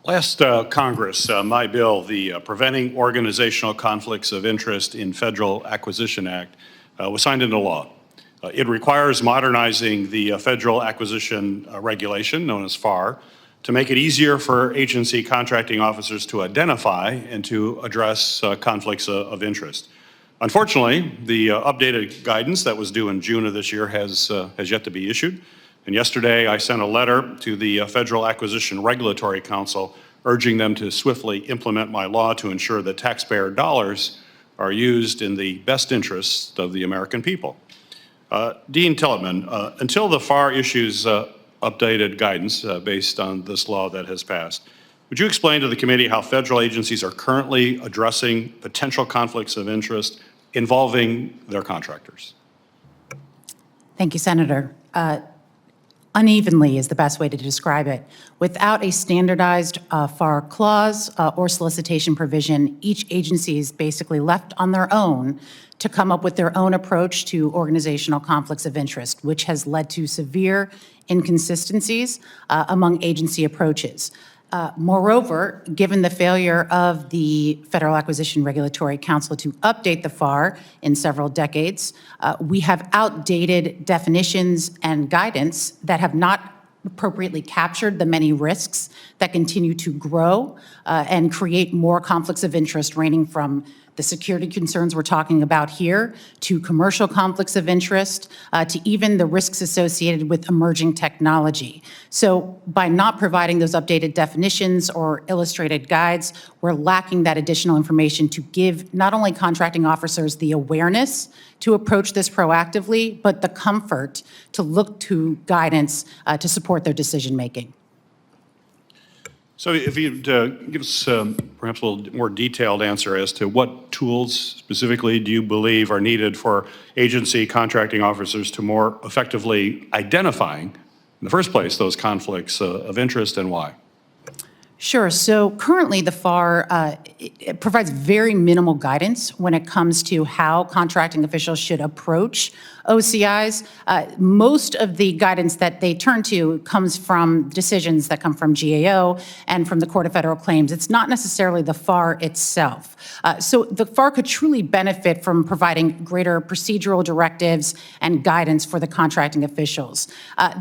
Last Congress, my bill, the Preventing Organizational Conflicts of Interest in Federal Acquisition Act, was signed into law. It requires modernizing the Federal Acquisition Regulation, known as FAR, to make it easier for agency contracting officers to identify and to address conflicts of interest. Unfortunately, the updated guidance that was due in June of this year has yet to be issued. And yesterday, I sent a letter to the Federal Acquisition Regulatory Council urging them to swiftly implement my law to ensure that taxpayer dollars are used in the best interests of the American people. Dean Tillerman, until the FAR issues updated guidance based on this law that has passed, would you explain to the committee how federal agencies are currently addressing potential conflicts of interest involving their contractors? Thank you, Senator. Unevenly is the best way to describe it. Without a standardized FAR clause or solicitation provision, each agency is basically left on their own to come up with their own approach to organizational conflicts of interest, which has led to severe inconsistencies among agency approaches. Moreover, given the failure of the Federal Acquisition Regulatory Council to update the FAR in several decades, we have outdated definitions and guidance that have not appropriately captured the many risks that continue to grow and create more conflicts of interest, ranging from the security concerns we're talking about here, to commercial conflicts of interest, to even the risks associated with emerging technology. So by not providing those updated definitions or illustrated guides, we're lacking that additional information to give not only contracting officers the awareness to approach this proactively, but the comfort to look to guidance to support their decision-making. So if you'd give us perhaps a little more detailed answer as to what tools specifically do you believe are needed for agency contracting officers to more effectively identifying, in the first place, those conflicts of interest, and why? Sure. So currently the FAR it provides very minimal guidance when it comes to how contracting officials should approach OCIs. Most of the guidance that they turn to comes from decisions that come from GAO and from the Court of Federal Claims. It's not necessarily the FAR itself. So the FAR could truly benefit from providing greater procedural directives and guidance for the contracting officials.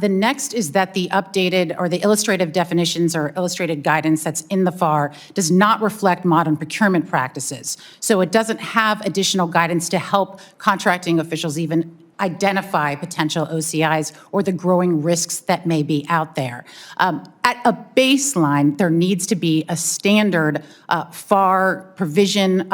The next is that the updated or the illustrative definitions or illustrated guidance that's in the FAR does not reflect modern procurement practices. So it doesn't have additional guidance to help contracting officials even identify potential OCIs or the growing risks that may be out there. At a baseline, there needs to be a standard FAR provision,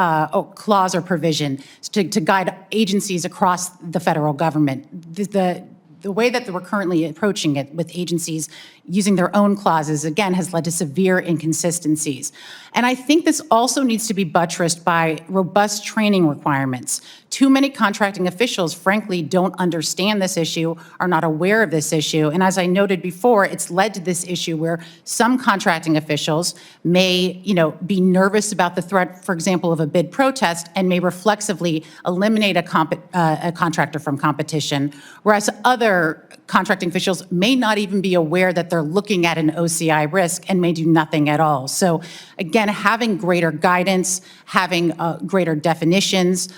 clause or provision to guide agencies across the federal government. The way that we're currently approaching it with agencies using their own clauses, again, has led to severe inconsistencies. And I think this also needs to be buttressed by robust training requirements. Too many contracting officials, frankly, don't understand this issue, are not aware of this issue. And as I noted before, it's led to this issue where some contracting officials may, be nervous about the threat, for example, of a bid protest and may reflexively eliminate a contractor from competition, whereas other contracting officials may not even be aware that they're looking at an OCI risk and may do nothing at all. So again, having greater guidance, having greater definitions,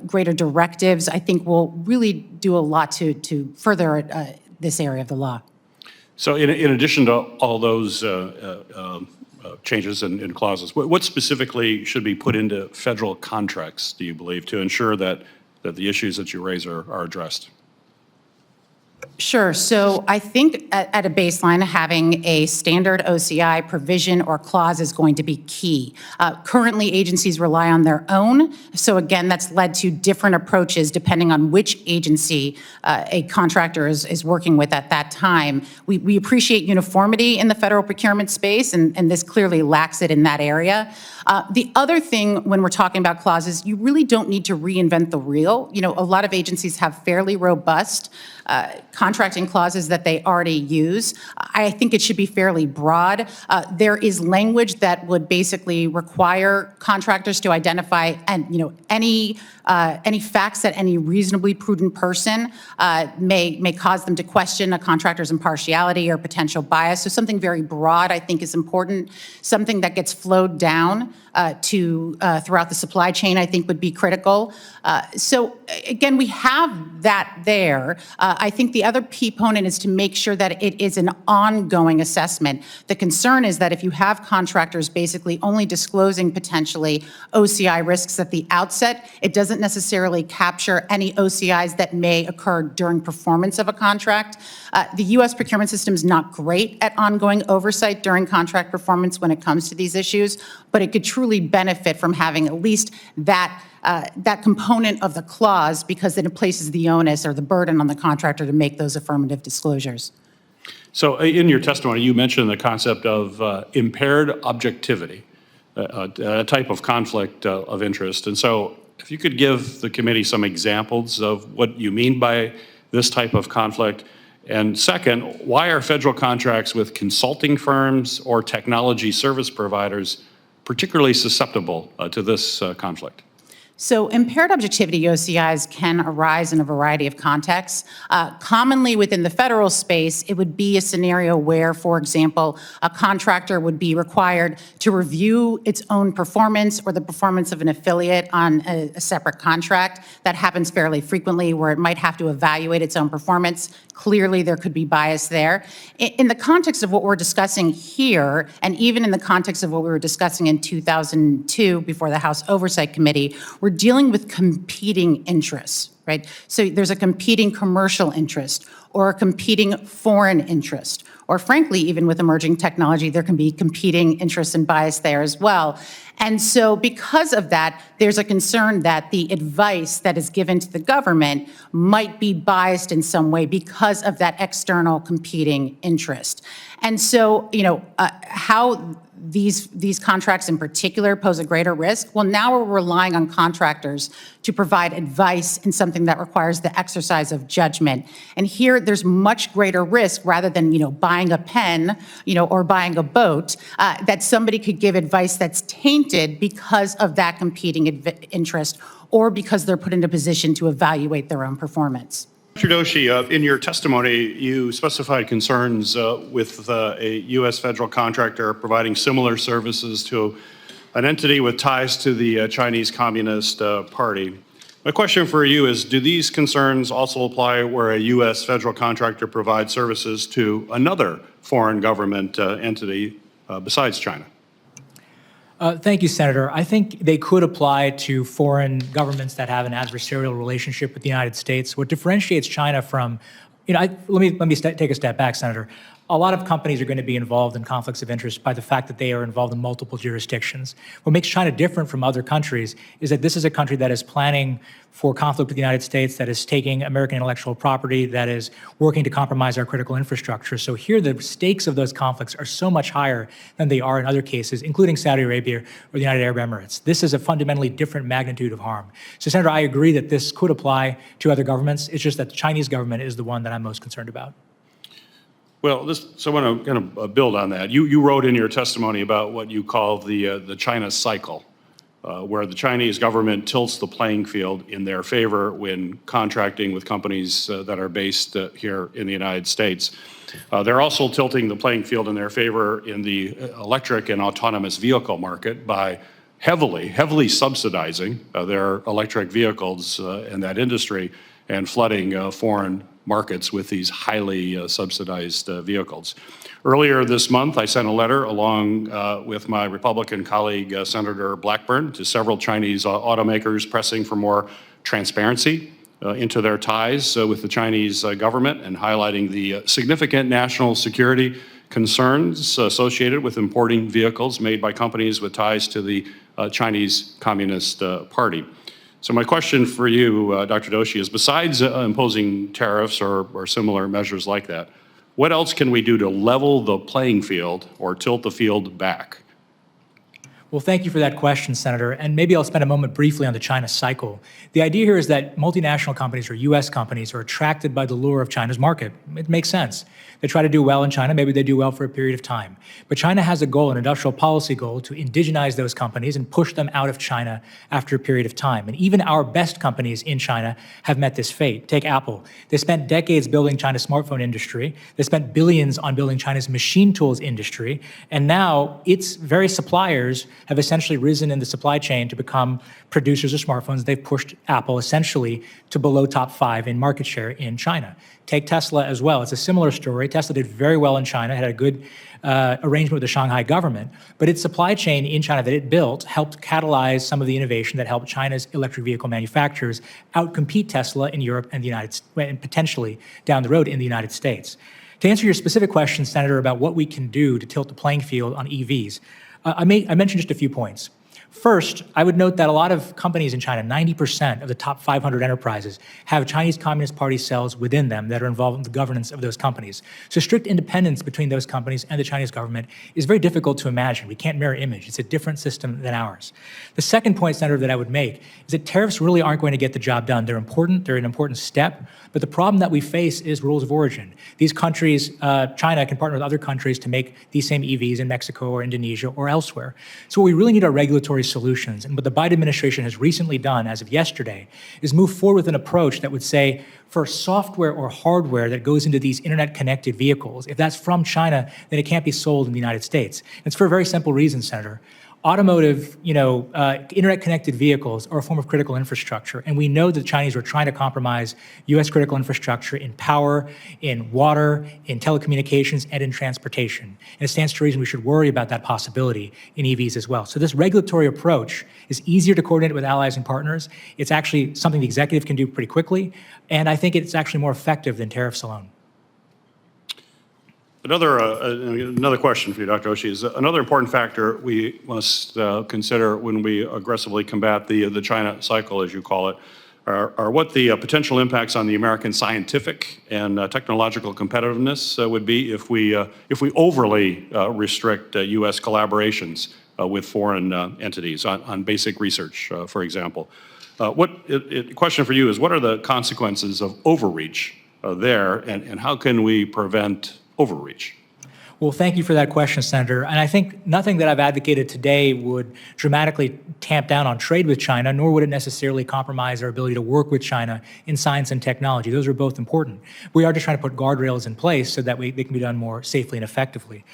greater directives, I think will really do a lot to further this area of the law. So in addition to all those changes and clauses, what specifically should be put into federal contracts, do you believe, to ensure that the issues that you raise are addressed? Sure. So I think at a baseline, having a standard OCI provision or clause is going to be key. Currently, agencies rely on their own. So again, that's led to different approaches depending on which agency a contractor is working with at that time. We appreciate uniformity in the federal procurement space, and this clearly lacks it in that area. The other thing when we're talking about clauses, you really don't need to reinvent the wheel. A lot of agencies have fairly robust contracting clauses that they already use. I think it should be fairly broad. There is language that would basically require contractors to identify any facts that any reasonably prudent person may cause them to question a contractor's impartiality or potential bias. So something very broad, I think, is important. Something that gets flowed down to throughout the supply chain, I think, would be critical. So again, we have that there. I think the other key component is to make sure that it is an ongoing assessment. The concern is that if you have contractors basically only disclosing potentially OCI risks at the outset, it doesn't necessarily capture any OCIs that may occur during performance of a contract. The U.S. procurement system is not great at ongoing oversight during contract performance when it comes to these issues, but it could truly benefit from having at least that component of the clause, because then it places the onus or the burden on the contractor to make those affirmative disclosures. So in your testimony, you mentioned the concept of impaired objectivity, a type of conflict of interest. And so if you could give the committee some examples of what you mean by this type of conflict. And second, why are federal contracts with consulting firms or technology service providers particularly susceptible to this conflict? So impaired objectivity OCIs can arise in a variety of contexts. Commonly within the federal space, it would be a scenario where, for example, a contractor would be required to review its own performance or the performance of an affiliate on a separate contract. That happens fairly frequently, where it might have to evaluate its own performance. Clearly, there could be bias there. In the context of what we're discussing here, and even in the context of what we were discussing in 2002 before the House Oversight Committee, we're dealing with competing interests, right? So there's a competing commercial interest or a competing foreign interest, or frankly, even with emerging technology, there can be competing interests and bias there as well. And so because of that, there's a concern that the advice that is given to the government might be biased in some way because of that external competing interest. And so, how these contracts in particular pose a greater risk? Well, now we're relying on contractors to provide advice in something that requires the exercise of judgment. And here, there's much greater risk rather than, buying a pen, or buying a boat, that somebody could give advice that's tainted because of that competing interest or because they're put in a position to evaluate their own performance. Dr. Doshi, in your testimony, you specified concerns with a U.S. federal contractor providing similar services to an entity with ties to the Chinese Communist Party. My question for you is, do these concerns also apply where a U.S. federal contractor provides services to another foreign government entity besides China? Thank you, Senator. I think they could apply to foreign governments that have an adversarial relationship with the United States. What differentiates China from, let me take a step back, Senator. A lot of companies are going to be involved in conflicts of interest by the fact that they are involved in multiple jurisdictions. What makes China different from other countries is that this is a country that is planning for conflict with the United States, that is taking American intellectual property, that is working to compromise our critical infrastructure. So here, the stakes of those conflicts are so much higher than they are in other cases, including Saudi Arabia or the United Arab Emirates. This is a fundamentally different magnitude of harm. So, Senator, I agree that this could apply to other governments. It's just that the Chinese government is the one that I'm most concerned about. Well, so I want to kind of build on that. You wrote in your testimony about what you call the China cycle, where the Chinese government tilts the playing field in their favor when contracting with companies that are based here in the United States. They're also tilting the playing field in their favor in the electric and autonomous vehicle market by heavily subsidizing their electric vehicles in that industry and flooding foreign markets with these highly subsidized vehicles. Earlier this month, I sent a letter along with my Republican colleague, Senator Blackburn, to several Chinese automakers pressing for more transparency into their ties with the Chinese government and highlighting the significant national security concerns associated with importing vehicles made by companies with ties to the Chinese Communist Party. So my question for you, Dr. Doshi, is besides imposing tariffs or similar measures like that, what else can we do to level the playing field or tilt the field back? Well, thank you for that question, Senator. And maybe I'll spend a moment briefly on the China cycle. The idea here is that multinational companies or U.S. companies are attracted by the lure of China's market. It makes sense. They try to do well in China. Maybe they do well for a period of time. But China has a goal, an industrial policy goal, to indigenize those companies and push them out of China after a period of time. And even our best companies in China have met this fate. Take Apple. They spent decades building China's smartphone industry. They spent billions on building China's machine tools industry. And now its various suppliers have essentially risen in the supply chain to become producers of smartphones. They've pushed Apple essentially to below top 5 in market share in China. Take Tesla as well. It's a similar story. Tesla did very well in China, had a good arrangement with the Shanghai government, but its supply chain in China that it built helped catalyze some of the innovation that helped China's electric vehicle manufacturers outcompete Tesla in Europe and the and potentially down the road in the United States. To answer your specific question, Senator, about what we can do to tilt the playing field on EVs, I mentioned just a few points. First, I would note that a lot of companies in China, 90% of the top 500 enterprises, have Chinese Communist Party cells within them that are involved in the governance of those companies. So strict independence between those companies and the Chinese government is very difficult to imagine. We can't mirror image. It's a different system than ours. The second point, Senator, that I would make is that tariffs really aren't going to get the job done. They're important. They're an important step. But the problem that we face is rules of origin. These countries, China can partner with other countries to make these same EVs in Mexico or Indonesia or elsewhere. So what we really need are regulatory solutions. And what the Biden administration has recently done, as of yesterday, is move forward with an approach that would say, for software or hardware that goes into these internet-connected vehicles, if that's from China, then it can't be sold in the United States. And it's for a very simple reason, Senator. Automotive, internet-connected vehicles are a form of critical infrastructure, and we know that the Chinese are trying to compromise U.S. critical infrastructure in power, in water, in telecommunications, and in transportation. And it stands to reason we should worry about that possibility in EVs as well. So this regulatory approach is easier to coordinate with allies and partners. It's actually something the executive can do pretty quickly, and I think it's actually more effective than tariffs alone. Another question for you, Dr. Oshie, is another important factor we must consider when we aggressively combat the China cycle, as you call it, are what the potential impacts on the American scientific and technological competitiveness would be if we overly restrict U.S. collaborations with foreign entities on basic research, for example. Question for you is, what are the consequences of overreach there, and how can we prevent overreach? Well, thank you for that question, Senator. And I think nothing that I've advocated today would dramatically tamp down on trade with China, nor would it necessarily compromise our ability to work with China in science and technology. Those are both important. We are just trying to put guardrails in place so that they can be done more safely and effectively.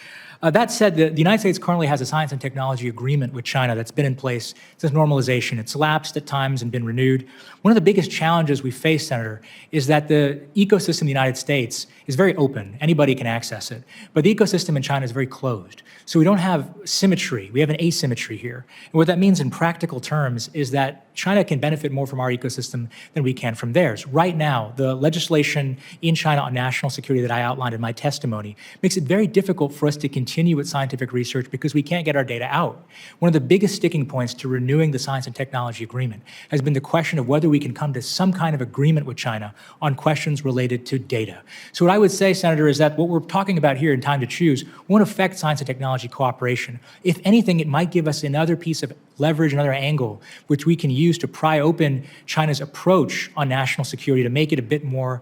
That said, the United States currently has a science and technology agreement with China that's been in place since normalization. It's lapsed at times and been renewed. One of the biggest challenges we face, Senator, is that the ecosystem in the United States is very open. Anybody can access it. But the ecosystem in China is very closed. So we don't have symmetry. We have an asymmetry here. And what that means in practical terms is that China can benefit more from our ecosystem than we can from theirs. Right now, the legislation in China on national security that I outlined in my testimony makes it very difficult for us to continue with scientific research because we can't get our data out. One of the biggest sticking points to renewing the Science and Technology Agreement has been the question of whether we can come to some kind of agreement with China on questions related to data. So what I would say, Senator, is that what we're talking about here in Time to Choose won't affect science and technology cooperation. If anything, it might give us another piece of leverage, another angle, which we can use to pry open China's approach on national security to make it a bit more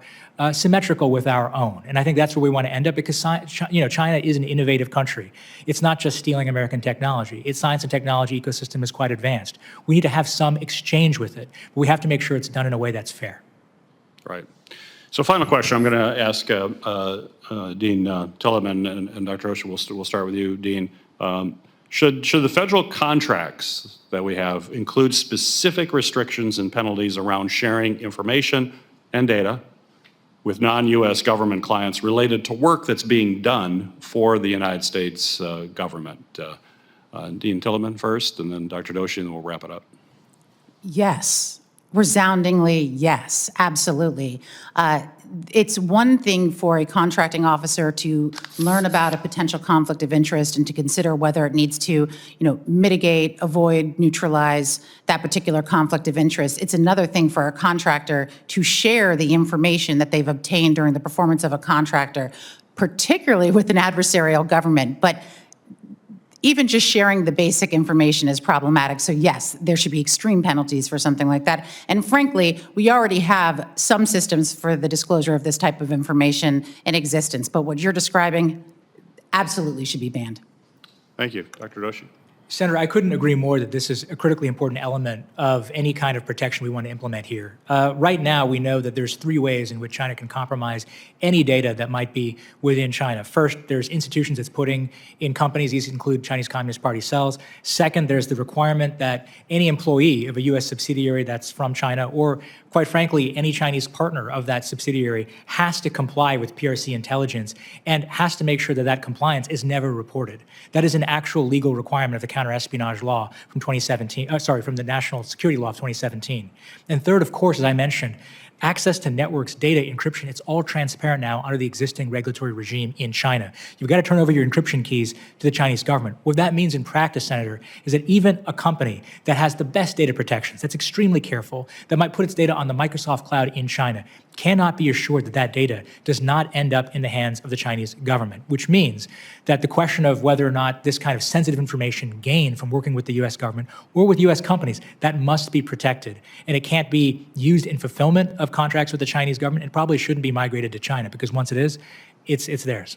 symmetrical with our own. And I think that's where we want to end up because China is an innovative country. It's not just stealing American technology. Its science and technology ecosystem is quite advanced. We need to have some exchange with it, but we have to make sure it's done in a way that's fair. Right. So final question, I'm going to ask Dean Tillemann and Dr. Oshie, we'll start with you, Dean. Should the federal contracts that we have include specific restrictions and penalties around sharing information and data with non-U.S. government clients related to work that's being done for the United States government? Dean Tillemann first, and then Dr. Doshi, and then we'll wrap it up. Yes. Resoundingly, yes, absolutely. It's one thing for a contracting officer to learn about a potential conflict of interest and to consider whether it needs to, mitigate, avoid, neutralize that particular conflict of interest. It's another thing for a contractor to share the information that they've obtained during the performance of a contractor, particularly with an adversarial government. But even just sharing the basic information is problematic. So yes, there should be extreme penalties for something like that. And frankly, we already have some systems for the disclosure of this type of information in existence. But what you're describing absolutely should be banned. Thank you. Dr. Doshi. Senator, I couldn't agree more that this is a critically important element of any kind of protection we want to implement here. Right now, we know that there's 3 ways in which China can compromise any data that might be within China. First, there's institutions it's putting in companies. These include Chinese Communist Party cells. Second, there's the requirement that any employee of a U.S. subsidiary that's from China, or quite frankly, any Chinese partner of that subsidiary, has to comply with PRC intelligence and has to make sure that that compliance is never reported. That is an actual legal requirement of the counter-espionage law from 2017, from the National Security Law of 2017. And third, of course, as I mentioned, access to networks, data, encryption, it's all transparent now under the existing regulatory regime in China. You've got to turn over your encryption keys to the Chinese government. What that means in practice, Senator, is that even a company that has the best data protections, that's extremely careful, that might put its data on the Microsoft cloud in China, cannot be assured that that data does not end up in the hands of the Chinese government, which means that the question of whether or not this kind of sensitive information gained from working with the U.S. government or with U.S. companies, that must be protected. And it can't be used in fulfillment of contracts with the Chinese government. It probably shouldn't be migrated to China, because once it is, it's theirs.